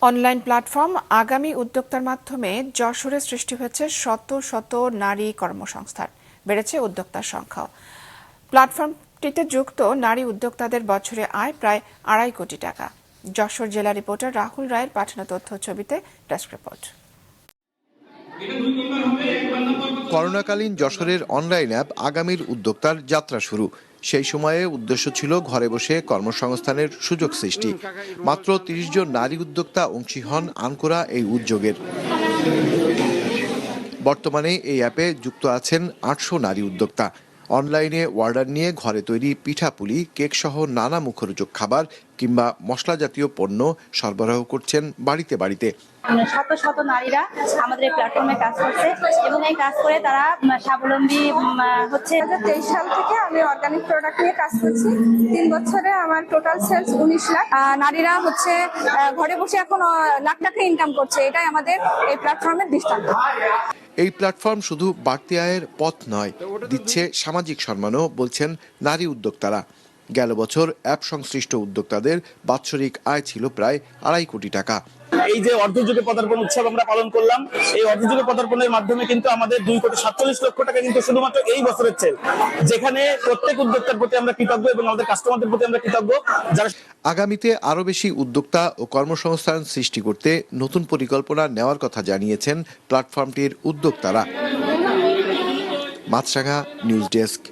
Online platform আগামী উদ্যোক্তার মাধ্যমে যশোরে সৃষ্টি হয়েছে শত শত নারী কর্মসংস্থান, বেড়েছে উদ্যোক্তার সংখ্যাও। প্ল্যাটফর্মটিতে যুক্ত নারী উদ্যোক্তাদের বছরে আয় প্রায় 2.5 কোটি টাকা। যশোর জেলা রিপোর্টার রাহুল রায়ের পাঠানো তথ্য ছবিতে ডেস্ক রিপোর্ট। করোনাকালীন যশোরের অনলাইন অ্যাপ আগামীর উদ্যোক্তার যাত্রা শুরু। সেই সময়ে উদ্দেশ্য ছিল ঘরে বসে কর্মসংস্থানের সুযোগ সৃষ্টি। মাত্র 30 জন নারী উদ্যোক্তা অংশী হন আনকোরা এই উদ্যোগের। বর্তমানে এই অ্যাপে যুক্ত আছেন 800 নারী উদ্যোক্তা। অনলাইনে অর্ডার নিয়ে ঘরে তৈরি পিঠাপুলি, কেক সহ নানা মুখরোচক খাবার কিংবা মশলা জাতীয় পণ্য সরবরাহ করছেন বাড়িতে বাড়িতে। শত শত নারীরা আমাদের এই প্ল্যাটফর্মে কাজ করছে এবং এই কাজ করে তারা স্বাবলম্বী হচ্ছে। 2023 সাল থেকে আমি অর্গানিক প্রোডাক্ট নিয়ে কাজ করছি। 3 বছরে আমার টোটাল সেলস 19 লাখ। নারীরা হচ্ছে ঘরে বসে এখন লাখ টাকা ইনকাম করছে, এটাই আমাদের এই প্ল্যাটফর্মের দৃষ্টান্ত। এই প্ল্যাটফর্ম শুধু বাড়তি আয়ের পথ নয়, দিচ্ছে সামাজিক সম্মানও, বলছেন নারী উদ্যোক্তারা। গেল বছর অ্যাপ সংশ্লিষ্ট উদ্যোক্তাদের বাৎসরিক আয় ছিল প্রায় 2.5 কোটি টাকা। এই যে অর্ধযুগে পদার্পণ উৎসব আমরা পালন করলাম, এই অর্ধযুগে পদার্পণের মাধ্যমে কিন্তু আমাদের 2.47 লক্ষ টাকা কিন্তু শুধুমাত্র এই বছরের চেয়ে, যেখানে প্রত্যেক উদ্যোক্তার প্রতি আমরা কৃতজ্ঞ এবং আমাদের কাস্টমারদের প্রতি আমরা কৃতজ্ঞ। যারা আগামীতে আরো বেশি উদ্যোক্তা ও কর্মসংস্থান সৃষ্টি করতে নতুন পরিকল্পনা নেওয়ার কথা জানিয়েছেন প্ল্যাটফর্মটির উদ্যোক্তারা। মাছরাঙা নিউজ ডেস্ক।